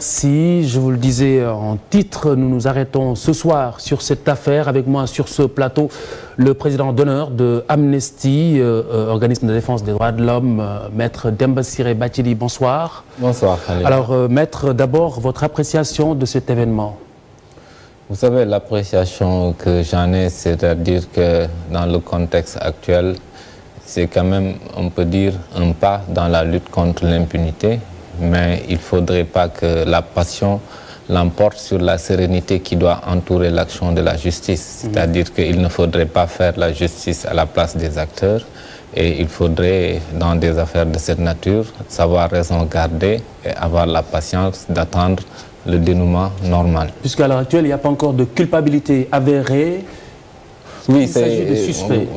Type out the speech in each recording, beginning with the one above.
Si, je vous le disais en titre, nous nous arrêtons ce soir sur cette affaire. Avec moi sur ce plateau, le président d'honneur de Amnesty, organisme de défense des droits de l'homme, Maître Demba Ciré Bathily. Bonsoir. Bonsoir, Khalil. Alors, Maître, d'abord, votre appréciation de cet événement. Vous savez, l'appréciation que j'en ai, c'est-à-dire que dans le contexte actuel, c'est quand même, on peut dire, un pas dans la lutte contre l'impunité. Mais il ne faudrait pas que la passion l'emporte sur la sérénité qui doit entourer l'action de la justice. C'est-à-dire qu'il ne faudrait pas faire la justice à la place des acteurs. Et il faudrait, dans des affaires de cette nature, savoir raison garder et avoir la patience d'attendre le dénouement normal. Puisqu'à l'heure actuelle, il n'y a pas encore de culpabilité avérée. Oui,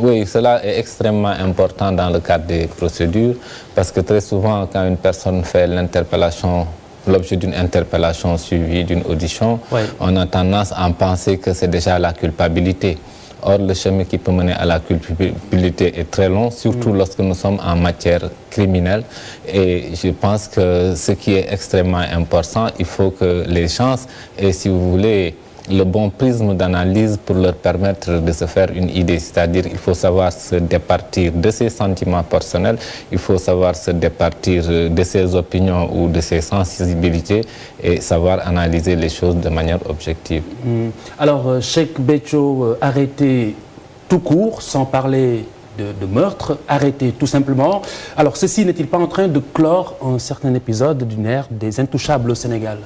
oui, cela est extrêmement important dans le cadre des procédures parce que très souvent, quand une personne fait l'interpellation, l'objet d'une interpellation suivie d'une audition, on a tendance à penser que c'est déjà la culpabilité. Or, le chemin qui peut mener à la culpabilité est très long, surtout lorsque nous sommes en matière criminelle. Et je pense que ce qui est extrêmement important, il faut que les gens aient, si vous voulez, le bon prisme d'analyse pour leur permettre de se faire une idée. C'est-à-dire qu'il faut savoir se départir de ses sentiments personnels, il faut savoir se départir de ses opinions ou de ses sensibilités et savoir analyser les choses de manière objective. Alors, Cheikh Béthio arrêté tout court, sans parler de meurtre, arrêté tout simplement. Alors, ceci n'est-il pas en train de clore un certain épisode d'une ère des intouchables au Sénégal ?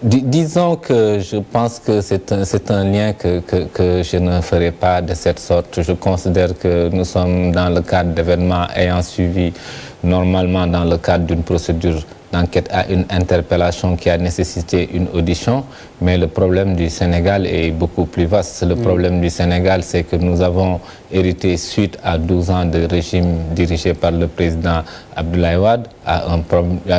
Disons que je pense que c'est un lien que je ne ferai pas de cette sorte. Je considère que nous sommes dans le cadre d'événements ayant suivi normalement dans le cadre d'une procédure d'enquête à une interpellation qui a nécessité une audition. Mais le problème du Sénégal est beaucoup plus vaste. Le problème du Sénégal, c'est que nous avons hérité, suite à 12 ans de régime dirigé par le président Abdoulaye Wade, à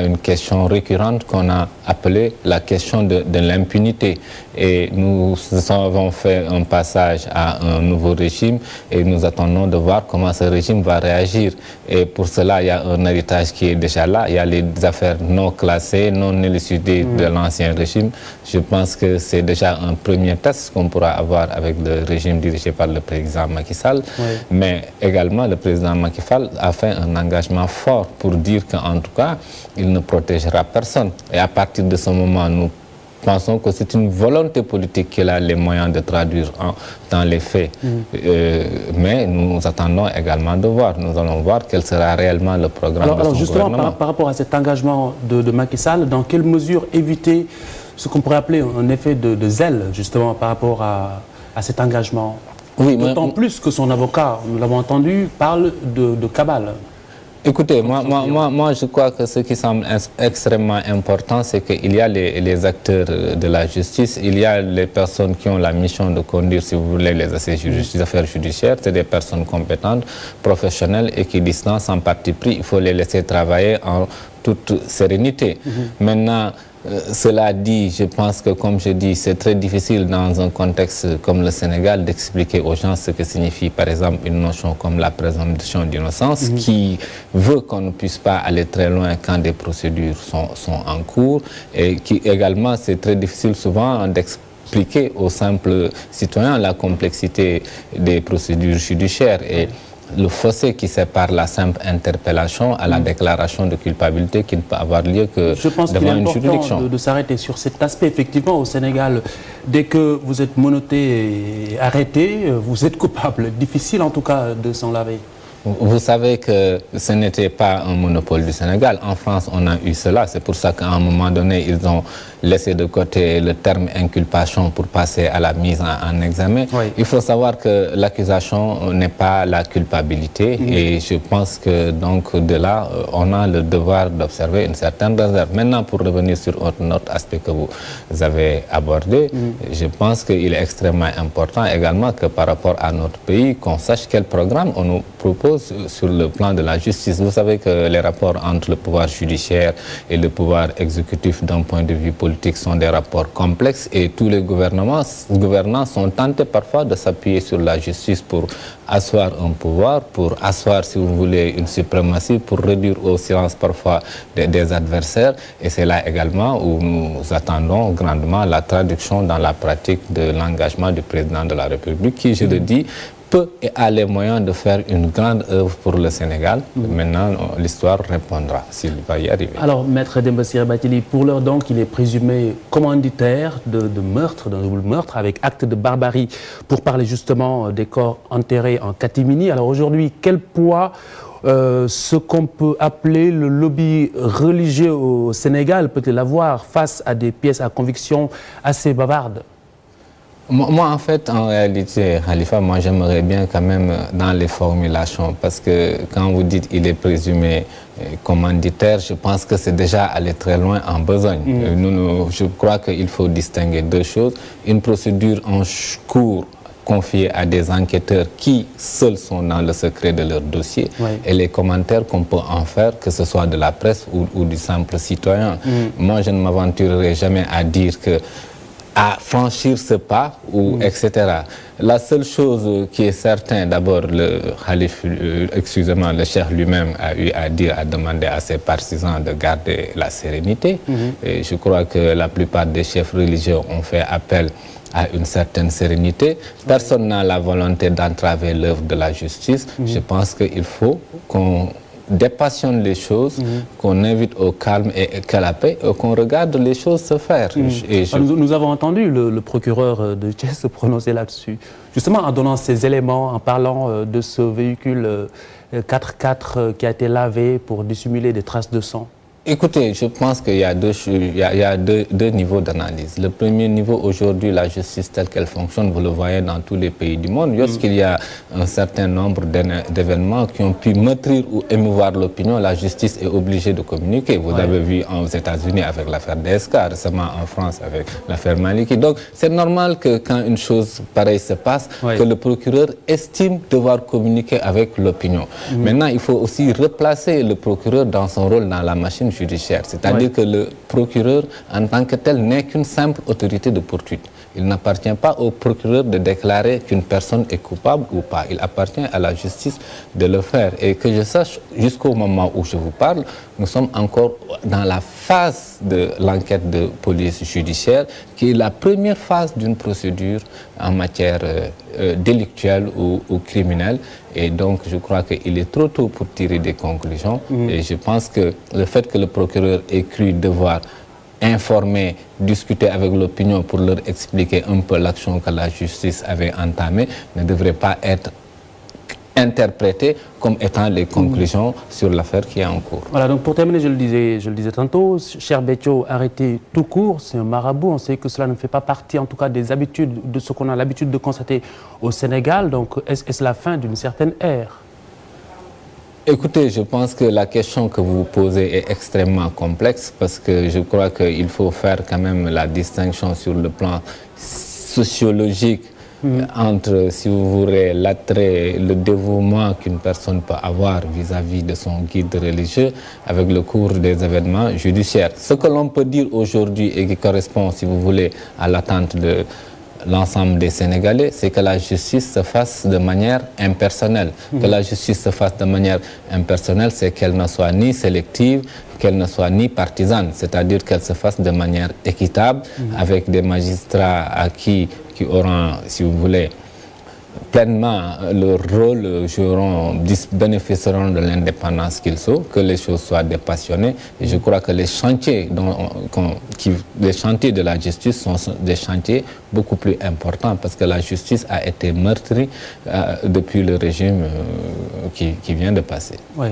une question récurrente qu'on a appelée la question de l'impunité. Et nous avons fait un passage à un nouveau régime et nous attendons de voir comment ce régime va réagir. Et pour cela, il y a un héritage qui est déjà là. Il y a les affaires non classées, non élucidées de l'ancien régime. Je pense que c'est déjà un premier test qu'on pourra avoir avec le régime dirigé par le président Macky Sall. Mais également, le président Macky Sall a fait un engagement fort pour dire qu'en tout cas, il ne protégera personne. Et à partir de ce moment, nous pensons que c'est une volonté politique qu'il a les moyens de traduire dans les faits. Mais nous attendons également de voir. Nous allons voir quel sera réellement le programme de son justement, gouvernement. par rapport à cet engagement de Macky Sall, dans quelle mesure éviter ce qu'on pourrait appeler un effet de zèle, justement, par rapport à cet engagement? Oui, d'autant plus que son avocat, nous l'avons entendu, parle de cabale. Écoutez, moi je crois que ce qui semble extrêmement important, c'est qu'il y a les acteurs de la justice, il y a les personnes qui ont la mission de conduire, si vous voulez, les affaires judiciaires. C'est des personnes compétentes, professionnelles et qui disent non, sans parti pris, il faut les laisser travailler en toute sérénité. Maintenant, cela dit, je pense que, comme je dis, c'est très difficile dans un contexte comme le Sénégal d'expliquer aux gens ce que signifie, par exemple, une notion comme la présomption d'innocence qui veut qu'on ne puisse pas aller très loin quand des procédures sont en cours et qui également, c'est très difficile souvent d'expliquer aux simples citoyens la complexité des procédures judiciaires. Et le fossé qui sépare la simple interpellation à la déclaration de culpabilité qui ne peut avoir lieu que devant une juridiction. Je pense qu'il est important de s'arrêter sur cet aspect. Effectivement, au Sénégal, dès que vous êtes menotté et arrêté, vous êtes coupable. Difficile en tout cas de s'en laver. Vous savez que ce n'était pas un monopole du Sénégal. En France, on a eu cela. C'est pour ça qu'à un moment donné, ils ont laissé de côté le terme inculpation pour passer à la mise en examen. Il faut savoir que l'accusation n'est pas la culpabilité. Et je pense que donc de là, on a le devoir d'observer une certaine réserve. Maintenant, pour revenir sur un autre aspect que vous avez abordé, je pense qu'il est extrêmement important également que par rapport à notre pays, qu'on sache quel programme on nous propose chose sur le plan de la justice. Vous savez que les rapports entre le pouvoir judiciaire et le pouvoir exécutif d'un point de vue politique sont des rapports complexes et tous les gouvernants sont tentés parfois de s'appuyer sur la justice pour asseoir un pouvoir, pour asseoir, si vous voulez, une suprématie, pour réduire au silence parfois des adversaires. Et c'est là également où nous attendons grandement la traduction dans la pratique de l'engagement du président de la République qui, je le dis, peut et a les moyens de faire une grande œuvre pour le Sénégal. Maintenant, l'histoire répondra s'il va y arriver. Alors, Maître Demba Ciré Bathily, pour l'heure donc, il est présumé commanditaire de meurtre, d'un double meurtre, avec acte de barbarie, pour parler justement des corps enterrés en catimini. Alors aujourd'hui, quel poids ce qu'on peut appeler le lobby religieux au Sénégal peut-il avoir face à des pièces à conviction assez bavardes? Moi, en fait, en réalité, Khalifa, moi, j'aimerais bien quand même dans les formulations, parce que quand vous dites qu'il est présumé commanditaire, je pense que c'est déjà aller très loin en besogne. Je crois qu'il faut distinguer deux choses. Une procédure en cours confiée à des enquêteurs qui seuls sont dans le secret de leur dossier, et les commentaires qu'on peut en faire, que ce soit de la presse ou du simple citoyen. Moi, je ne m'aventurerai jamais à dire que à franchir ce pas, ou etc. La seule chose qui est certaine, d'abord, le Khalif, excusez-moi, le cheikh lui-même a eu à dire, à demander à ses partisans de garder la sérénité. Et je crois que la plupart des chefs religieux ont fait appel à une certaine sérénité. Personne n'a la volonté d'entraver l'œuvre de la justice. Je pense qu'il faut qu'on dépassionne les choses, qu'on invite au calme et à la paix, et qu'on regarde les choses se faire. Nous avons entendu le procureur de Thiès se prononcer là-dessus, justement en donnant ces éléments, en parlant de ce véhicule 4x4 qui a été lavé pour dissimuler des traces de sang. Écoutez, je pense qu'il y a deux niveaux d'analyse. Le premier niveau, aujourd'hui, la justice telle qu'elle fonctionne, vous le voyez dans tous les pays du monde. Lorsqu'il y a un certain nombre d'événements qui ont pu meurtrir ou émouvoir l'opinion, la justice est obligée de communiquer. Vous avez vu aux États-Unis avec l'affaire DSK, récemment en France avec l'affaire Maliki. Donc, c'est normal que quand une chose pareille se passe, que le procureur estime devoir communiquer avec l'opinion. Maintenant, il faut aussi replacer le procureur dans son rôle dans la machine judiciaire. C'est-à-dire que le procureur, en tant que tel, n'est qu'une simple autorité de poursuite. Il n'appartient pas au procureur de déclarer qu'une personne est coupable ou pas. Il appartient à la justice de le faire. Et que je sache, jusqu'au moment où je vous parle, nous sommes encore dans la phase de l'enquête de police judiciaire, qui est la première phase d'une procédure en matière délictuelle ou criminelle. Et donc, je crois qu'il est trop tôt pour tirer des conclusions. Et je pense que le fait que le procureur ait cru devoir informer, discuter avec l'opinion pour leur expliquer un peu l'action que la justice avait entamée ne devrait pas être interprété comme étant les conclusions sur l'affaire qui est en cours. Voilà, donc pour terminer, je le disais tantôt, cher Béthio, arrêté tout court, c'est un marabout. On sait que cela ne fait pas partie, en tout cas, des habitudes, de ce qu'on a l'habitude de constater au Sénégal. Donc, est-ce la fin d'une certaine ère? Écoutez, je pense que la question que vous posez est extrêmement complexe parce que je crois qu'il faut faire quand même la distinction sur le plan sociologique entre, si vous voulez, l'attrait, le dévouement qu'une personne peut avoir vis-à-vis de son guide religieux avec le cours des événements judiciaires. Ce que l'on peut dire aujourd'hui et qui correspond, si vous voulez, à l'attente de l'ensemble des Sénégalais, c'est que la justice se fasse de manière impersonnelle. Que la justice se fasse de manière impersonnelle, c'est qu'elle ne soit ni sélective, qu'elle ne soit ni partisane, c'est-à-dire qu'elle se fasse de manière équitable, avec des magistrats qui auront, si vous voulez, pleinement leur rôle, bénéficieront de l'indépendance qu'ils ont, que les choses soient dépassionnées. Et je crois que les chantiers de la justice sont des chantiers beaucoup plus importants parce que la justice a été meurtrie depuis le régime qui vient de passer. Oui.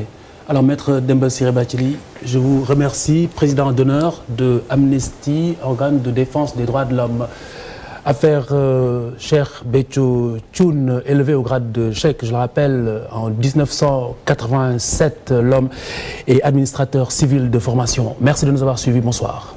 Alors, Maître Demba Ciré Bathily, je vous remercie, président d'honneur de Amnesty, organe de défense des droits de l'homme. Affaire Cheikh Béthio Thioune, élevé au grade de cheikh, je le rappelle, en 1987, l'homme est administrateur civil de formation. Merci de nous avoir suivis. Bonsoir.